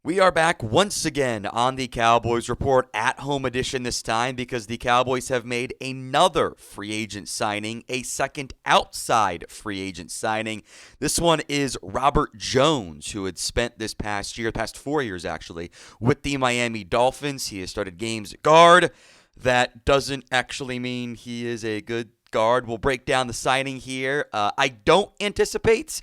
We are back once again on the Cowboys Report at home edition this time because the Cowboys have made another free agent signing, a second outside free agent signing. This one is Robert Jones, who had spent this past 4 years actually, with the Miami Dolphins. He has started games at guard. That doesn't actually mean he is a good guard. We'll break down the signing here. I don't anticipate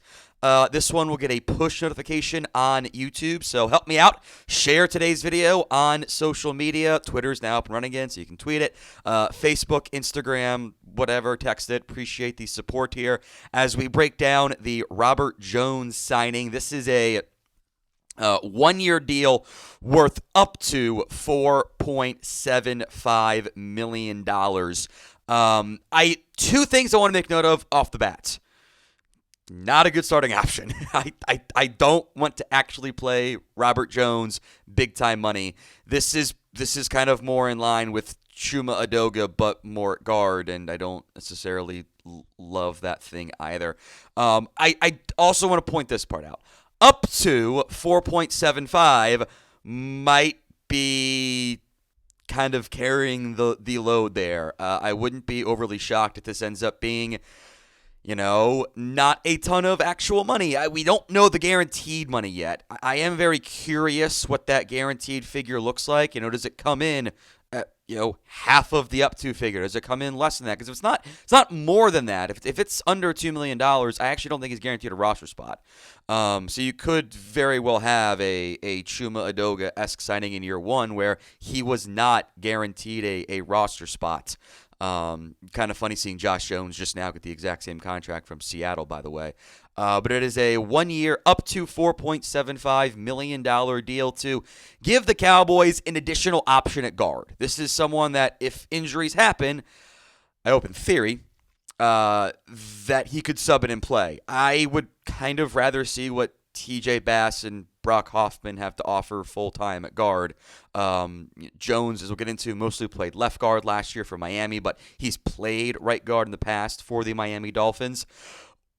this one will get a push notification on YouTube, so help me out. Share today's video on social media. Twitter's now up and running again, so you can tweet it. Facebook, Instagram, whatever, text it. Appreciate the support here as we break down the Robert Jones signing. This is a one-year deal worth up to $4.75 million. Two things I want to make note of off the bat. Not a good starting option. I don't want to actually play Robert Jones big-time money. This is kind of more in line with Chuma Adoga, but more at guard, and I don't necessarily love that thing either. I also want to point this part out. Up to 4.75 might be kind of carrying the load there. I wouldn't be overly shocked if this ends up being, not a ton of actual money. We don't know the guaranteed money yet. I am very curious what that guaranteed figure looks like. Does it come in at, half of the up to figure? Does it come in less than that? Because if it's not more than that. If it's under $2 million, I actually don't think he's guaranteed a roster spot. So you could very well have a Chuma Adoga-esque signing in year one where he was not guaranteed a roster spot. Kind of funny seeing Josh Jones just now get the exact same contract from Seattle, by the way. But it is a 1 year, up to $4.75 million deal to give the Cowboys an additional option at guard. This is someone that, if injuries happen, I hope in theory, that he could sub it and play. I would kind of rather see what TJ Bass and Brock Hoffman have to offer full-time at guard. Jones, as we'll get into, mostly played left guard last year for Miami, but he's played right guard in the past for the Miami Dolphins.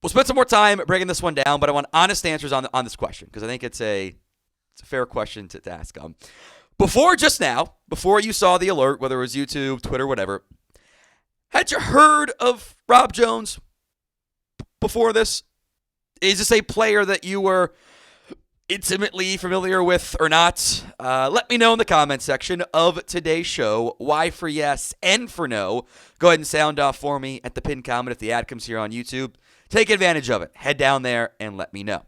We'll spend some more time breaking this one down, but I want honest answers on this question because I think it's a fair question to ask. Before you saw the alert, whether it was YouTube, Twitter, whatever, had you heard of Rob Jones before this? Is this a player that you were intimately familiar with or not? Let me know in the comment section of today's show. Y for yes, N for no. Go ahead and sound off for me at the pinned comment if the ad comes here on YouTube. Take advantage of it. Head down there and let me know.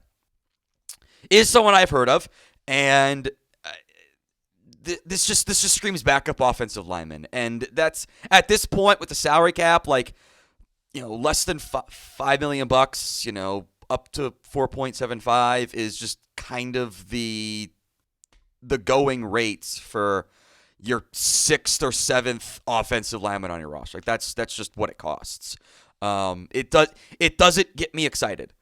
Is someone I've heard of, and this just screams backup offensive lineman, and that's at this point with the salary cap, less than $5 million, up to 4.75 is just kind of the going rates for your sixth or seventh offensive lineman on your roster. That's just what it costs. It doesn't get me excited.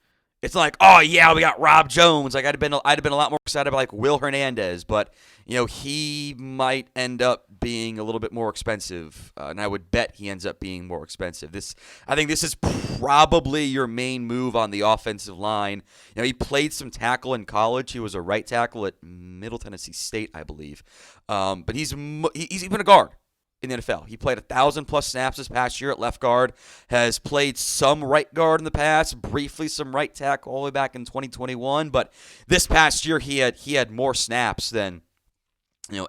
It's not like, oh yeah, we got Rob Jones. I'd have been a lot more excited about Will Hernandez, but he might end up being a little bit more expensive, and I would bet he ends up being more expensive. I think this is probably your main move on the offensive line. He played some tackle in college. He was a right tackle at Middle Tennessee State, I believe, but he's even a guard in the NFL. He played 1,000+ snaps this past year at left guard, has played some right guard in the past, briefly some right tackle all the way back in 2021, but this past year he had more snaps than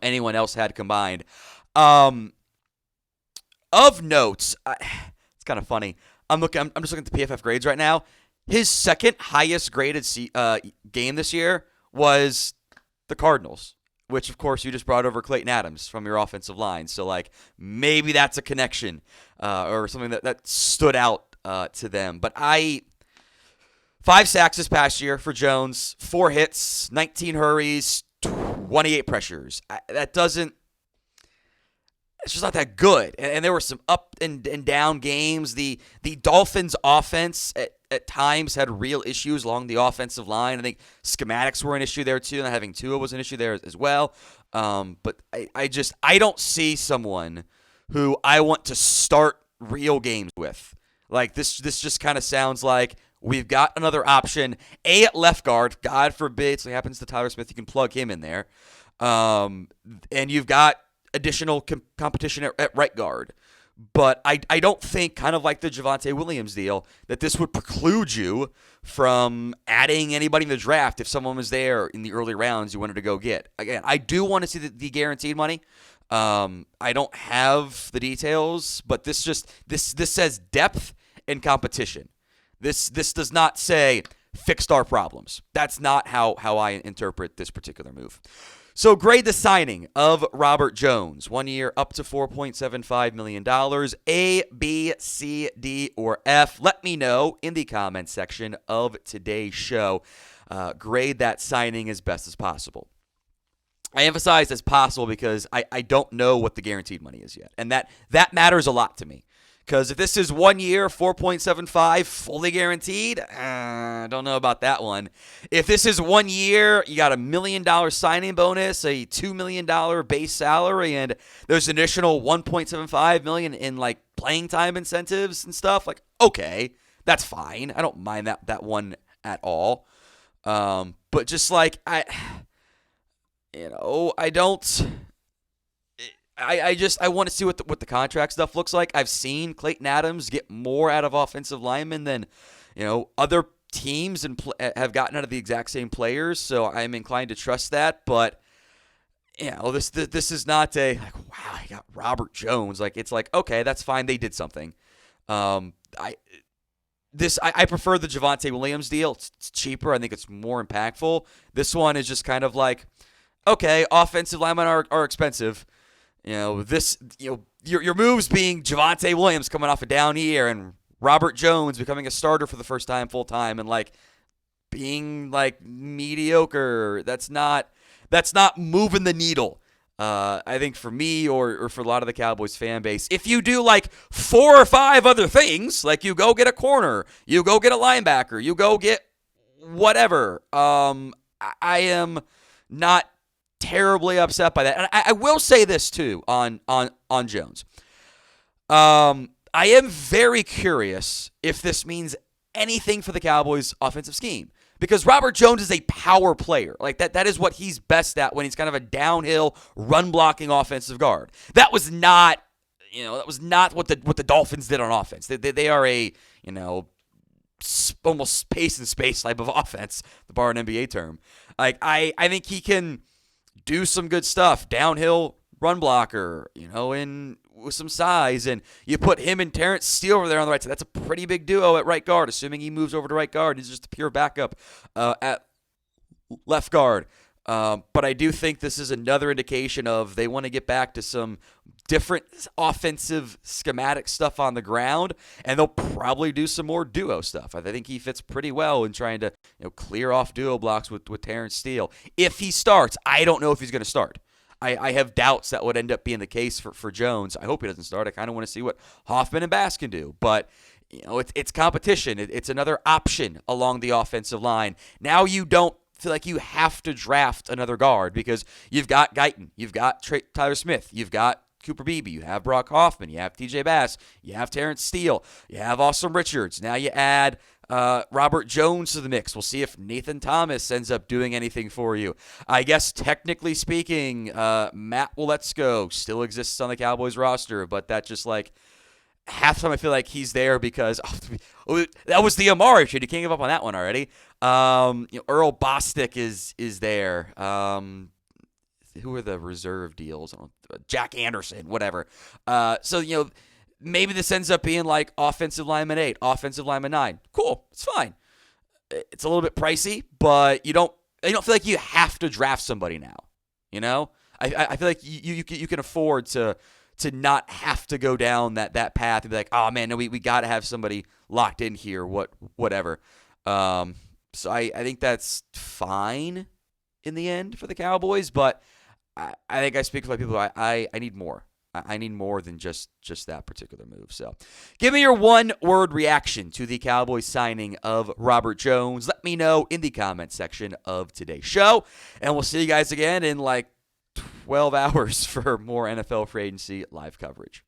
anyone else had combined. Of notes, it's kind of funny. I'm just looking at the PFF grades right now. His second highest graded game this year was the Cardinals, which, of course, you just brought over Clayton Adams from your offensive line. So, maybe that's a connection or something that stood out to them. But 5 sacks this past year for Jones, 4 hits, 19 hurries, 28 pressures. It's just not that good. And there were some up and down games. The Dolphins' offense at times had real issues along the offensive line. I think schematics were an issue there too, and having Tua was an issue there as well. But I don't see someone who I want to start real games with. This just kind of sounds like We've got another option, at left guard. God forbid something happens to Tyler Smith, you can plug him in there. And you've got additional competition at right guard. But I don't think, kind of like the Javonte Williams deal, that this would preclude you from adding anybody in the draft if someone was there in the early rounds you wanted to go get. Again, I do want to see the guaranteed money. I don't have the details, but this says depth and competition. This does not say fixed our problems. That's not how I interpret this particular move. So grade the signing of Robert Jones. 1 year up to $4.75 million. A, B, C, D, or F. Let me know in the comments section of today's show. Grade that signing as best as possible. I emphasize as possible because I don't know what the guaranteed money is yet. And that matters a lot to me. Because if this is 1 year, 4.75, fully guaranteed, I don't know about that one. If this is 1 year, you got $1 million signing bonus, a $2 million base salary, and there's an additional $1.75 million in like playing time incentives and stuff, like, okay, that's fine. I don't mind that one at all. But just like I don't. I want to see what the contract stuff looks like. I've seen Clayton Adams get more out of offensive linemen than other teams and have gotten out of the exact same players. So I'm inclined to trust that. But this is not a like, wow, I got Robert Jones. Like, it's like, okay, that's fine. They did something. I prefer the Javonte Williams deal. It's cheaper. I think it's more impactful. This one is just kind of like, okay, offensive linemen are expensive. Your moves being Javonte Williams coming off a down year and Robert Jones becoming a starter for the first time full time and like being like mediocre. That's not moving the needle. I think for me or for a lot of the Cowboys fan base, if you do like 4 or 5 other things, like you go get a corner, you go get a linebacker, you go get whatever. I am not terribly upset by that. And I will say this too on Jones. I am very curious if this means anything for the Cowboys offensive scheme. Because Robert Jones is a power player. Like that is what he's best at when he's kind of a downhill run blocking offensive guard. That was not what the Dolphins did on offense. They are a, almost pace and space type of offense, to borrow an NBA term. Like I think he can do some good stuff. Downhill run blocker, in with some size, and you put him and Terrence Steele over there on the right side. That's a pretty big duo at right guard, assuming he moves over to right guard. He's just a pure backup at left guard. But I do think this is another indication of they want to get back to some different offensive schematic stuff on the ground, and they'll probably do some more duo stuff. I think he fits pretty well in trying to clear off duo blocks with Terrence Steele. If he starts, I don't know if he's going to start. I have doubts that would end up being the case for Jones. I hope he doesn't start. I kind of want to see what Hoffman and Bass can do. But it's competition. It's another option along the offensive line. Now you don't feel like you have to draft another guard because you've got Guyton, you've got Tyler Smith, you've got Cooper Beebe, you have Brock Hoffman, you have TJ Bass, you have Terrence Steele, you have Asim Richards. Now you add Robert Jones to the mix. We'll see if Nathan Thomas ends up doing anything for you. I guess technically speaking, Matt Waletzko still exists on the Cowboys roster, but that just like half the time I feel like he's there because that was the Amari trade. You can't give up on that one already. Earl Bostick is there. Who are the reserve deals? Jack Anderson, whatever. So maybe this ends up being like offensive lineman 8, offensive lineman 9. Cool, it's fine. It's a little bit pricey, but you don't feel like you have to draft somebody now. I feel like you can afford to not have to go down that path and be like, oh man, no, we got to have somebody locked in here. Whatever. So I think that's fine in the end for the Cowboys, but I think I speak for a lot of people. I need more. I need more than just that particular move. So give me your one-word reaction to the Cowboys signing of Robert Jones. Let me know in the comments section of today's show. And we'll see you guys again in like 12 hours for more NFL free agency live coverage.